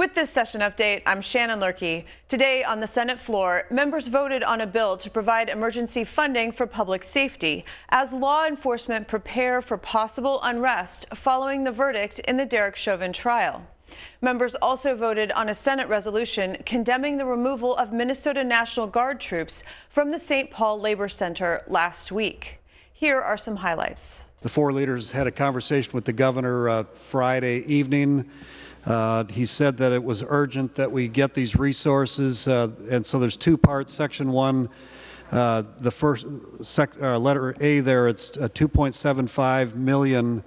With this session update, I'm Shannon Lurkey. Today on the Senate floor, members voted on a bill to provide emergency funding for public safety as law enforcement prepare for possible unrest following the verdict in the Derek Chauvin trial. Members also voted on a Senate resolution condemning the removal of Minnesota National Guard troops from the St. Paul Labor Center last week. Here are some highlights. The four leaders had a conversation with the governor Friday evening. He said that it was urgent that we get these resources, and so there's two parts. Section 1, the first letter A there, it's $2.75 million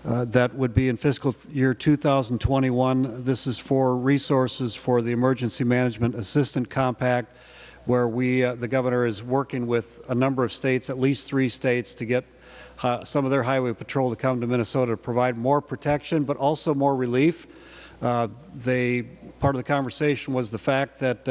that would be in fiscal year 2021. This is for resources for the Emergency Management Assistant Compact, where the governor is working with a number of states, at least 3 states, to get some of their highway patrol to come to Minnesota to provide more protection, but also more relief. Part of the conversation was the fact that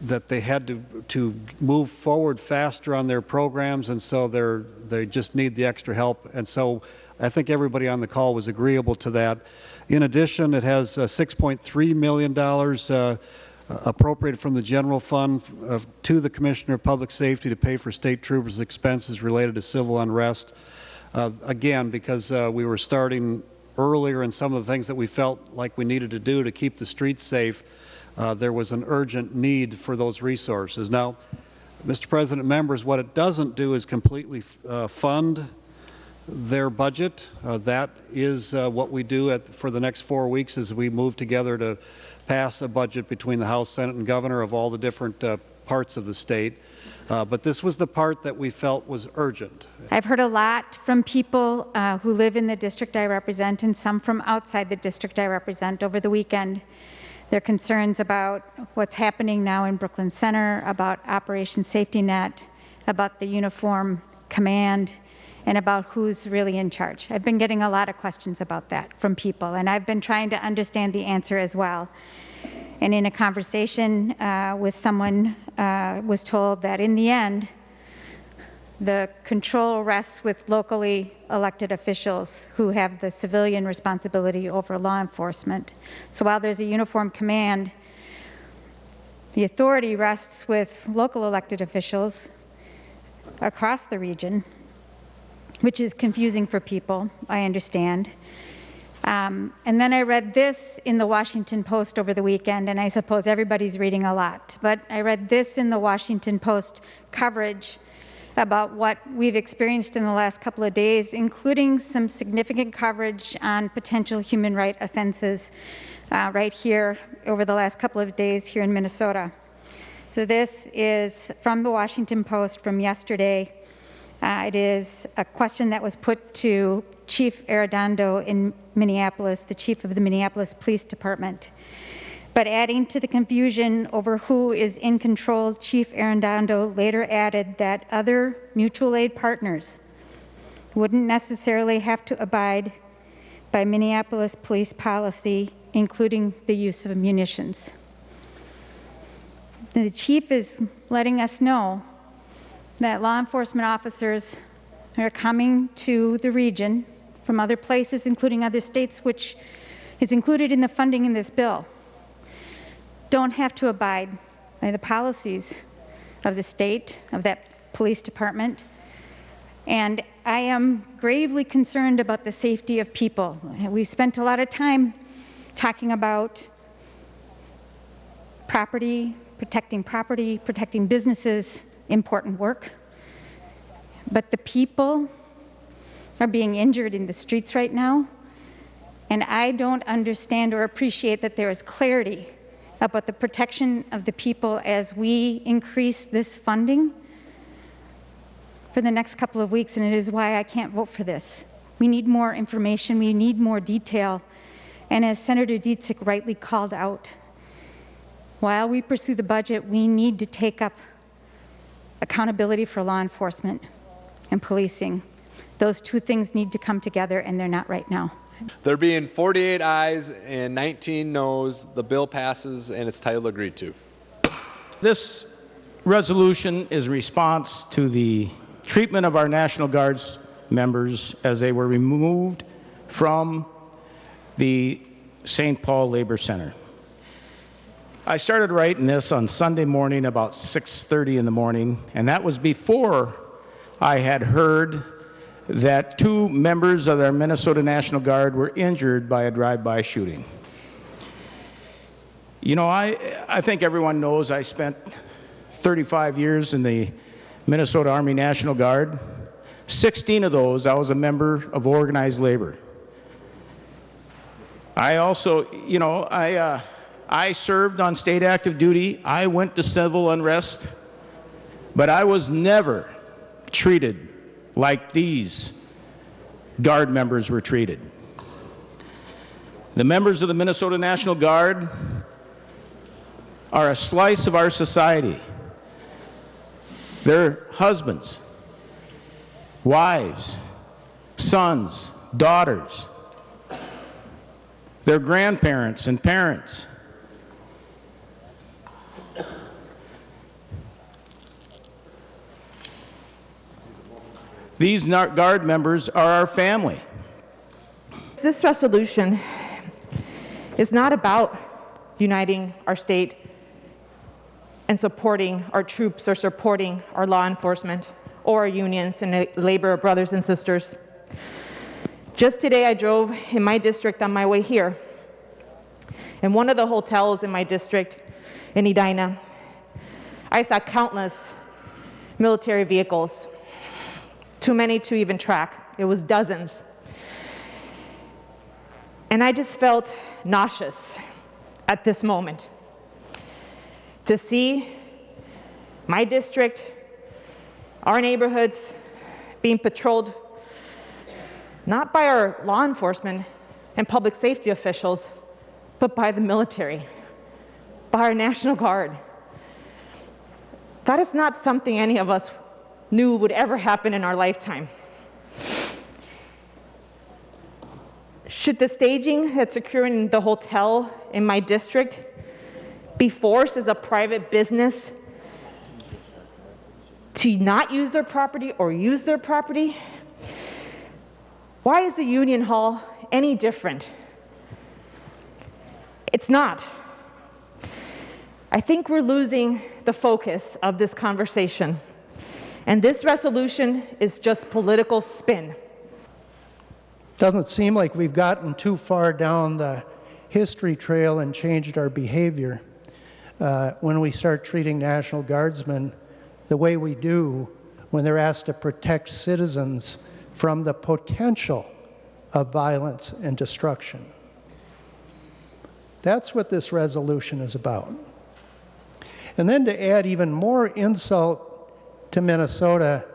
that they had to move forward faster on their programs, and so they just need the extra help. And so I think everybody on the call was agreeable to that. In addition, it has $6.3 million appropriated from the general fund to the Commissioner of Public Safety to pay for state troopers' expenses related to civil unrest. Again, because we were starting earlier in some of the things that we felt like we needed to do to keep the streets safe, there was an urgent need for those resources. Now, Mr. President, members, what it doesn't do is completely fund their budget. That is what we do for the next 4 weeks as we move together to pass a budget between the House, Senate, and Governor of all the different parts of the state. But this was the part that we felt was urgent. I've heard a lot from people who live in the district I represent and some from outside the district I represent over the weekend. Their concerns about what's happening now in Brooklyn Center, about Operation Safety Net, about the Uniform Command, and about who's really in charge. I've been getting a lot of questions about that from people, and I've been trying to understand the answer as well. And in a conversation with someone, was told that in the end, the control rests with locally elected officials who have the civilian responsibility over law enforcement. So while there's a uniform command, the authority rests with local elected officials across the region, which is confusing for people, I understand. And then I read this in the Washington Post over the weekend, and I suppose everybody's reading a lot, but I read this in the Washington Post coverage about what we've experienced in the last couple of days, including some significant coverage on potential human rights offenses right here over the last couple of days here in Minnesota. So this is from the Washington Post from yesterday. It is a question that was put to Chief Arredondo in Minneapolis, the chief of the Minneapolis Police Department. But adding to the confusion over who is in control, Chief Arredondo later added that other mutual aid partners wouldn't necessarily have to abide by Minneapolis police policy, including the use of munitions. The chief is letting us know that law enforcement officers are coming to the region from other places, including other states, which is included in the funding in this bill, don't have to abide by the policies of the state, of that police department. And I am gravely concerned about the safety of people. We've spent a lot of time talking about property, protecting businesses, important work. But the people are being injured in the streets right now, and I don't understand or appreciate that there is clarity about the protection of the people as we increase this funding for the next couple of weeks, and it is why I can't vote for this. We need more information, we need more detail, and as Senator Dziedzic rightly called out, while we pursue the budget, we need to take up accountability for law enforcement and policing. Those two things need to come together, and they're not right now. There being 48 ayes and 19 noes, the bill passes and its title agreed to. This resolution is a response to the treatment of our National Guard's members as they were removed from the St. Paul Labor Center. I started writing this on Sunday morning about 6:30 in the morning, and that was before I had heard that 2 members of our Minnesota National Guard were injured by a drive-by shooting. You know, I think everyone knows I spent 35 years in the Minnesota Army National Guard. 16 of those, I was a member of organized labor. I also, you know, I served on state active duty. I went to civil unrest, but I was never treated like these Guard members were treated. The members of the Minnesota National Guard are a slice of our society. They're husbands, wives, sons, daughters. They're grandparents and parents. These Guard members are our family. This resolution is not about uniting our state and supporting our troops or supporting our law enforcement or our unions and labor brothers and sisters. Just today I drove in my district on my way here. In one of the hotels in my district in Edina, I saw countless military vehicles, too many to even track. It was dozens. And I just felt nauseous at this moment to see my district, our neighborhoods being patrolled not by our law enforcement and public safety officials, but by the military, by our National Guard. That is not something any of us knew would ever happen in our lifetime. Should the staging that's occurring in the hotel in my district be forced as a private business to not use their property or use their property? Why is the Union Hall any different? It's not. I think we're losing the focus of this conversation, and this resolution is just political spin. Doesn't seem like we've gotten too far down the history trail and changed our behavior when we start treating National Guardsmen the way we do when they're asked to protect citizens from the potential of violence and destruction. That's what this resolution is about. And then to add even more insult to Minnesota,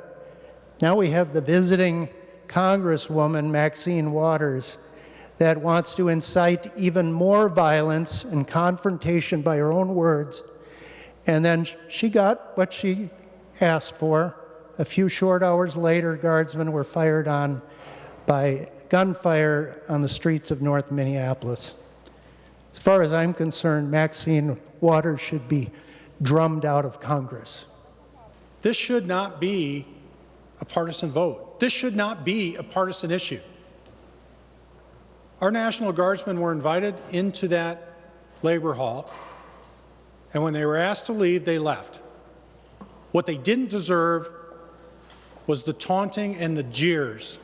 now we have the visiting Congresswoman, Maxine Waters, that wants to incite even more violence and confrontation by her own words. And then she got what she asked for. A few short hours later, Guardsmen were fired on by gunfire on the streets of North Minneapolis. As far as I'm concerned, Maxine Waters should be drummed out of Congress. This should not be a partisan vote. This should not be a partisan issue. Our National Guardsmen were invited into that labor hall, and when they were asked to leave, they left. What they didn't deserve was the taunting and the jeers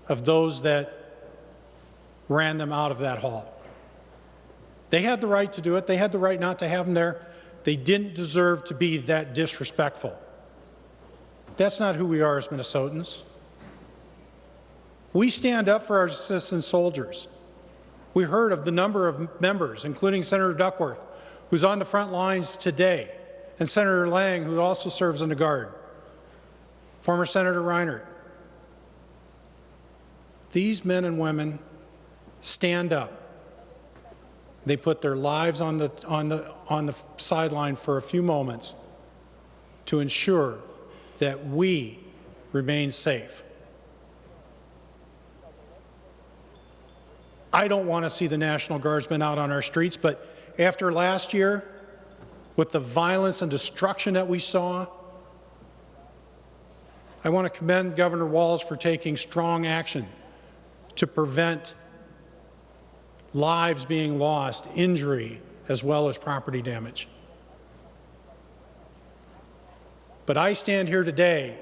of those that ran them out of that hall. They had the right to do it. They had the right not to have them there. They didn't deserve to be that disrespectful. That's not who we are as Minnesotans. We stand up for our citizen soldiers. We heard of the number of members, including Senator Duckworth, who's on the front lines today, and Senator Lang, who also serves in the Guard, former Senator Reinert. These men and women stand up. They put their lives on the sideline for a few moments to ensure that we remain safe. I don't want to see the National Guardsmen out on our streets, but after last year, with the violence and destruction that we saw, I want to commend Governor Walz for taking strong action to prevent lives being lost, injury, as well as property damage. But I stand here today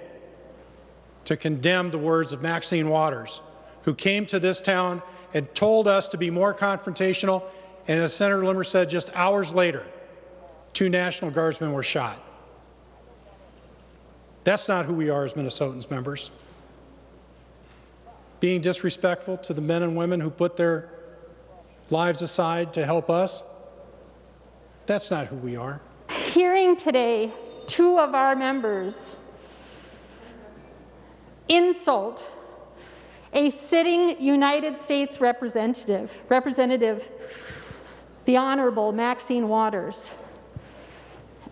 to condemn the words of Maxine Waters, who came to this town and told us to be more confrontational, and as Senator Limmer said, just hours later, 2 National Guardsmen were shot. That's not who we are as Minnesotans, members. Being disrespectful to the men and women who put their lives aside to help us, that's not who we are. Hearing today 2 of our members insult a sitting United States representative, the Honorable Maxine Waters,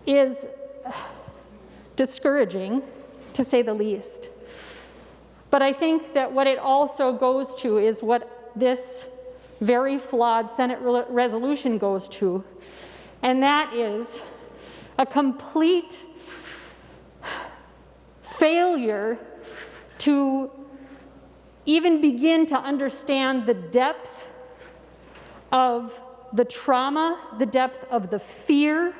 is discouraging, to say the least. But I think that what it also goes to is what this very flawed Senate resolution goes to, and that is a complete failure to even begin to understand the depth of the trauma, the depth of the fear,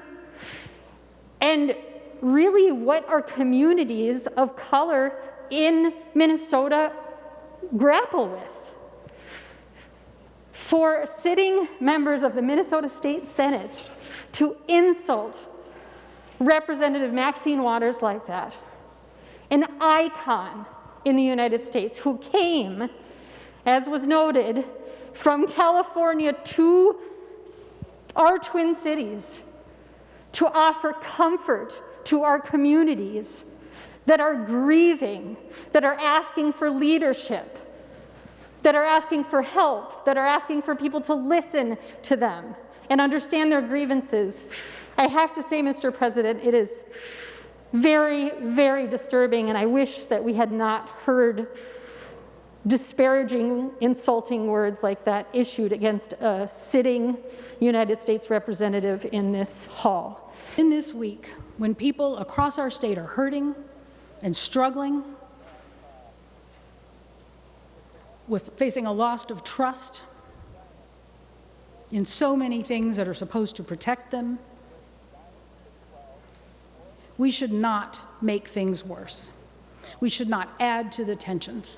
and really what our communities of color in Minnesota grapple with. For sitting members of the Minnesota State Senate to insult Representative Maxine Waters like that, an icon in the United States who came, as was noted, from California to our Twin Cities to offer comfort to our communities that are grieving, that are asking for leadership, that are asking for help, that are asking for people to listen to them and understand their grievances. I have to say, Mr. President, it is very, very disturbing, and I wish that we had not heard disparaging, insulting words like that issued against a sitting United States representative in this hall. In this week, when people across our state are hurting and struggling with facing a loss of trust in so many things that are supposed to protect them, we should not make things worse. We should not add to the tensions.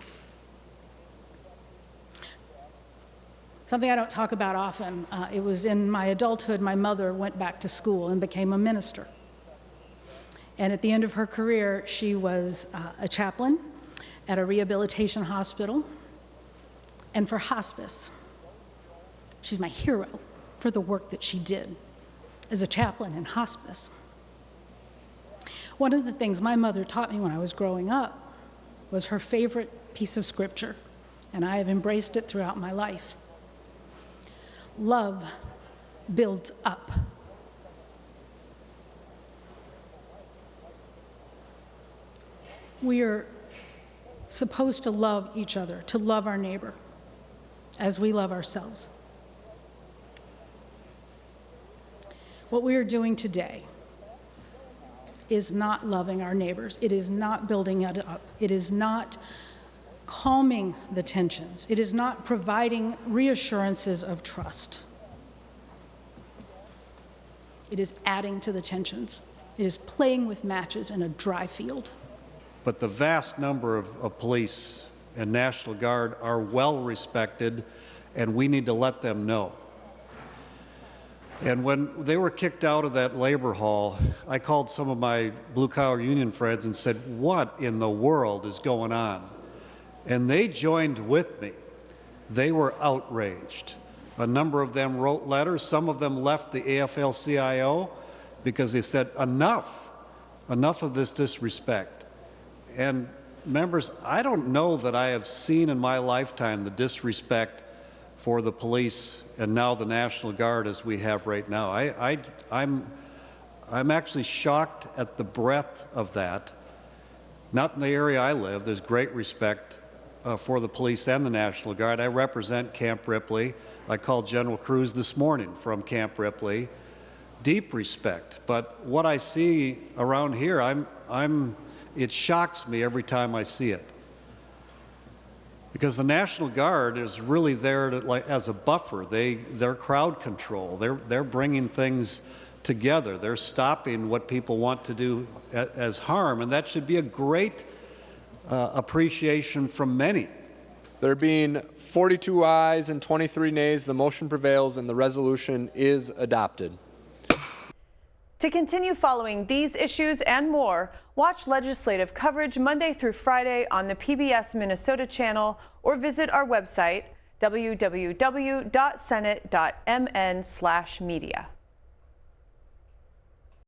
Something I don't talk about often, it was in my adulthood, my mother went back to school and became a minister. And at the end of her career, she was a chaplain at a rehabilitation hospital and for hospice. She's my hero for the work that she did as a chaplain in hospice. One of the things my mother taught me when I was growing up was her favorite piece of scripture, and I have embraced it throughout my life. Love builds up. We are supposed to love each other, to love our neighbor as we love ourselves. What we are doing today is not loving our neighbors. It is not building it up. It is not calming the tensions. It is not providing reassurances of trust. It is adding to the tensions. It is playing with matches in a dry field. But the vast number of police and National Guard are well respected, and we need to let them know. And when they were kicked out of that labor hall, I called some of my blue-collar union friends and said, what in the world is going on? And they joined with me. They were outraged. A number of them wrote letters. Some of them left the AFL-CIO because they said, enough of this disrespect. And members, I don't know that I have seen in my lifetime the disrespect for the police and now the National Guard as we have right now. I'm actually shocked at the breadth of that. Not in the area I live. There's great respect for the police and the National Guard. I represent Camp Ripley. I called General Cruz this morning from Camp Ripley. Deep respect. But what I see around here, it shocks me every time I see it. Because the National Guard is really there to, like, as a buffer. They're crowd control. They're bringing things together. They're stopping what people want to do as harm, and that should be a great appreciation from many. There being 42 ayes and 23 nays, the motion prevails and the resolution is adopted. To continue following these issues and more, watch legislative coverage Monday through Friday on the PBS Minnesota channel or visit our website, www.senate.mn/media.